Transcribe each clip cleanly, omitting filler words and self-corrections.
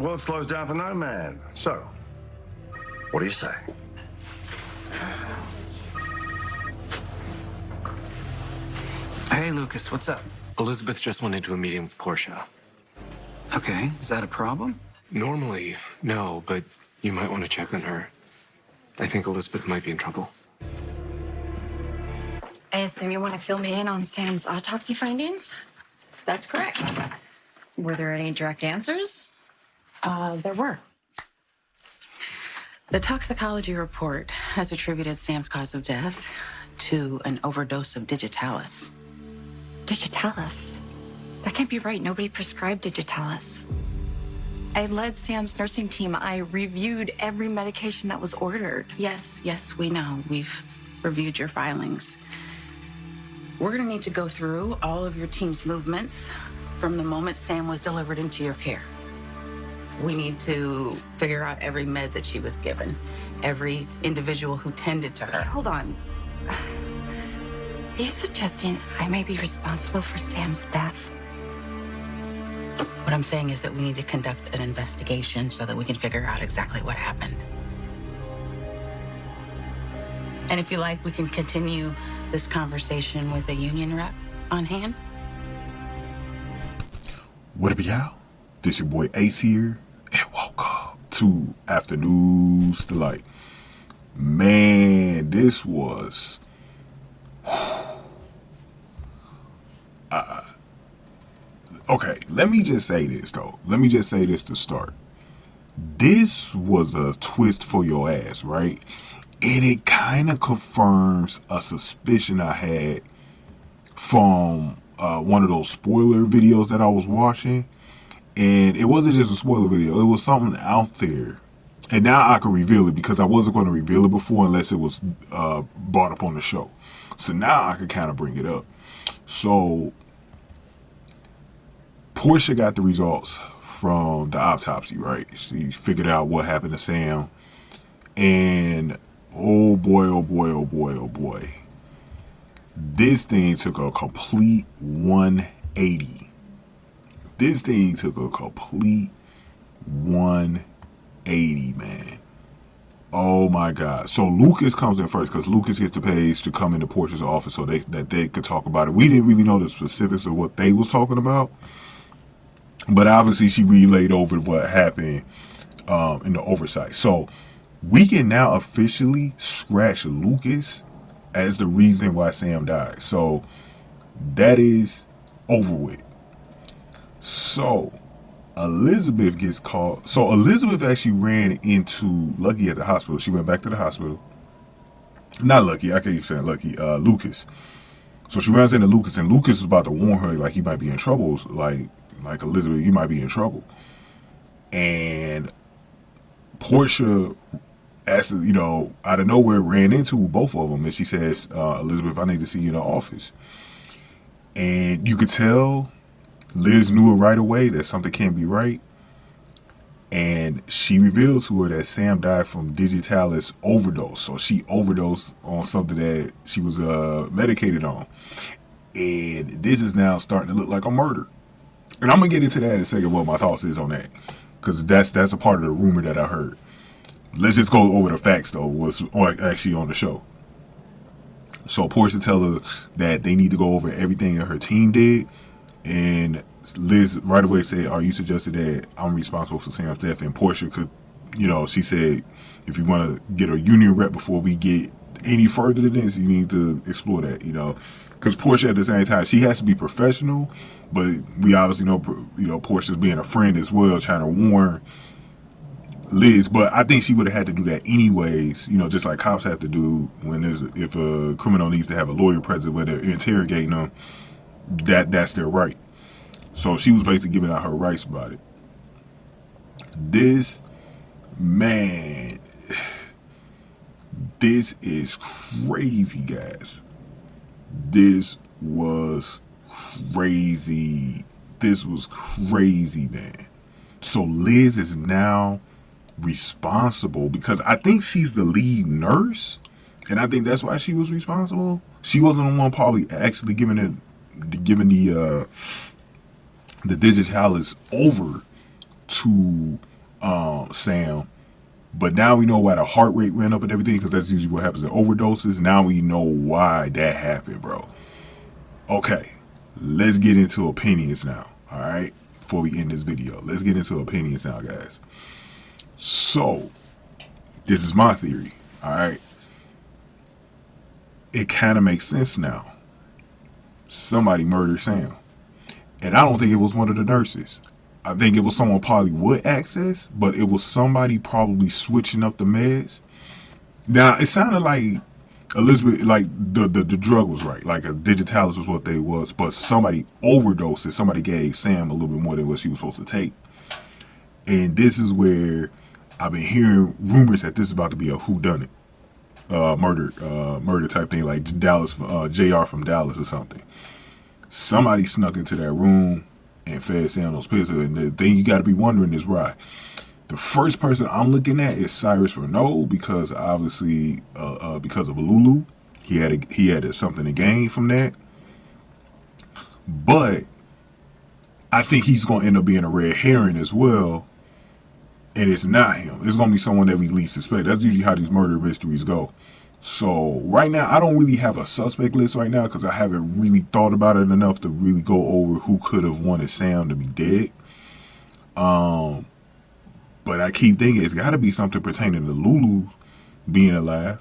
World slows down for no man. So, what do you say? Hey, Lucas, what's up? Elizabeth just went into a meeting with Portia. Okay, is that a problem? Normally, no, but you might want to check on her. I think Elizabeth might be in trouble. I assume you want to fill me in on Sam's autopsy findings? That's correct. Were there any direct answers? There were. The toxicology report has attributed Sam's cause of death to an overdose of digitalis. Digitalis? That can't be right. Nobody prescribed digitalis. I led Sam's nursing team. I reviewed every medication that was ordered. Yes, we know. We've reviewed your filings. We're gonna need to go through all of your team's movements from the moment Sam was delivered into your care. We need to figure out every med that she was given, every individual who tended to her. Hold on. Are you suggesting I may be responsible for Sam's death? What I'm saying is that we need to conduct an investigation so that we can figure out exactly what happened. And if you like, we can continue this conversation with a union rep on hand. What up, y'all? This your boy Ace here, and welcome to Afternoons Delight. Man, this was... okay, let me just say this, though. Let me just say this to start. This was a twist for your ass, right? And it kind of confirms a suspicion I had from one of those spoiler videos that I was watching. And it wasn't just a spoiler video. It was something out there. And now I can reveal it because I wasn't going to reveal it before unless it was brought up on the show. So now I can kind of bring it up. So Portia got the results from the autopsy, right? She figured out what happened to Sam. And oh boy, oh boy, oh boy, oh boy. This thing took a complete 180. This thing took a complete 180, man. Oh my God. So Lucas comes in first because Lucas gets the page to come into Portia's office so that they could talk about it. We didn't really know the specifics of what they was talking about. But obviously she relayed over what happened in the oversight. So we can now officially scratch Lucas as the reason why Sam died. So that is over with. So Elizabeth gets called. So Elizabeth actually ran into Lucky at the hospital. She went back to the hospital. Not Lucky. I can't keep saying Lucky. Lucas. So she runs into Lucas, and Lucas was about to warn her like he might be in trouble. Like Elizabeth, you might be in trouble. And Portia, as you know, out of nowhere ran into both of them, and she says, Elizabeth, I need to see you in the office. And you could tell Liz knew it right away that something can't be right. And she revealed to her that Sam died from digitalis overdose. So she overdosed on something that she was medicated on. And this is now starting to look like a murder. And I'm going to get into that in a second, what my thoughts is on that. Because that's a part of the rumor that I heard. Let's just go over the facts, though, what's actually on the show. So Portia tell her that they need to go over everything that her team did. And Liz right away said, are you suggesting that I'm responsible for Sam's death? And Portia could, she said, if you want to get a union rep before we get any further than this, you need to explore that, Because Portia at the same time, she has to be professional, but we obviously know, Portia's being a friend as well, trying to warn Liz. But I think she would have had to do that anyways, just like cops have to do when if a criminal needs to have a lawyer present when they're interrogating them. That's their right. So she was basically giving out her rights about it. This, man, this is crazy, guys. This was crazy. This was crazy, man. So Liz is now responsible because I think she's the lead nurse. And I think that's why she was responsible. She wasn't the one probably actually giving the digitalis over to Sam. But now we know why the heart rate went up and everything, because that's usually what happens in overdoses. Now we know why that happened, bro. Okay, let's get into opinions now, all right? Before we end this video, let's get into opinions now, guys. So, this is my theory, all right? It kind of makes sense now. Somebody murdered Sam. And I don't think it was one of the nurses. I think it was someone probably with access, but it was somebody probably switching up the meds. Now, it sounded like Elizabeth, like the drug was right. Like a digitalis was what they was, but somebody overdosed it. Somebody gave Sam a little bit more than what she was supposed to take. And this is where I've been hearing rumors that this is about to be a whodunit. Murder type thing, like Dallas, JR from Dallas or something. Somebody snuck into that room and fed Sam those pills. And the thing you got to be wondering is why. The first person I'm looking at is Cyrus Renaud, because obviously, because of Lulu, he had something to gain from that. But I think he's going to end up being a red herring as well. And it's not him. It's going to be someone that we least suspect. That's usually how these murder mysteries go. So right now, I don't really have a suspect list right now because I haven't really thought about it enough to really go over who could have wanted Sam to be dead. But I keep thinking it's got to be something pertaining to Lulu being alive.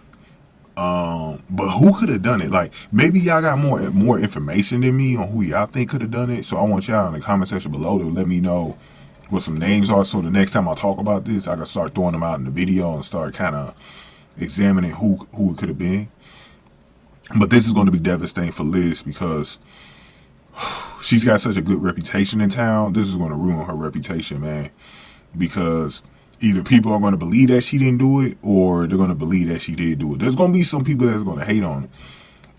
But who could have done it? Like, maybe y'all got more information than me on who y'all think could have done it. So I want y'all in the comment section below to let me know what some names are, so the next time I talk about this, I can start throwing them out in the video and start kind of examining who it could have been. But this is going to be devastating for Liz because she's got such a good reputation in town. This is going to ruin her reputation, man. Because either people are going to believe that she didn't do it, or they're going to believe that she did do it. There's going to be some people that's going to hate on it.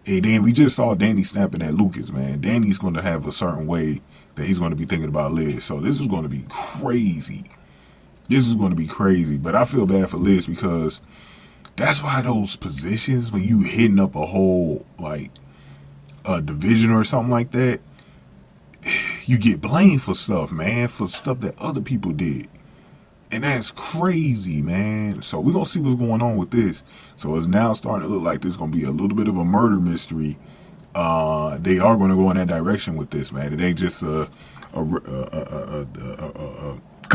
And then we just saw Danny snapping at Lucas, man. Danny's going to have a certain way that he's going to be thinking about Liz. So this is going to be crazy. This is going to be crazy. But I feel bad for Liz because that's why those positions, when you hitting up a whole, like, a division or something like that, you get blamed for stuff, man. For stuff that other people did. And that's crazy, man. So we're going to see what's going on with this. So it's now starting to look like there's going to be a little bit of a murder mystery. They are going to go in that direction with this, man. It ain't just because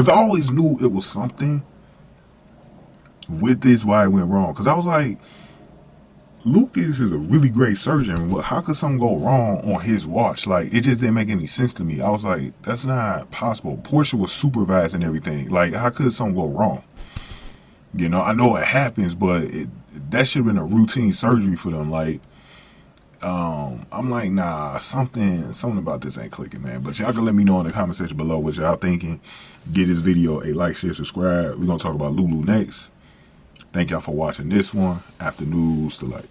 I always knew it was something with this why it went wrong. Because I was like, Lucas is a really great surgeon. How could something go wrong on his watch? Like, it just didn't make any sense to me. I was like, that's not possible. Portia was supervising everything. Like, how could something go wrong? You know, I know it happens, but that should have been a routine surgery for them. Like, I'm like, nah, something about this ain't clicking, man. But y'all can let me know in the comment section below what y'all thinking. Give this video a like, share, subscribe. We're going to talk about Lulu next. Thank y'all for watching this one. After News to Light.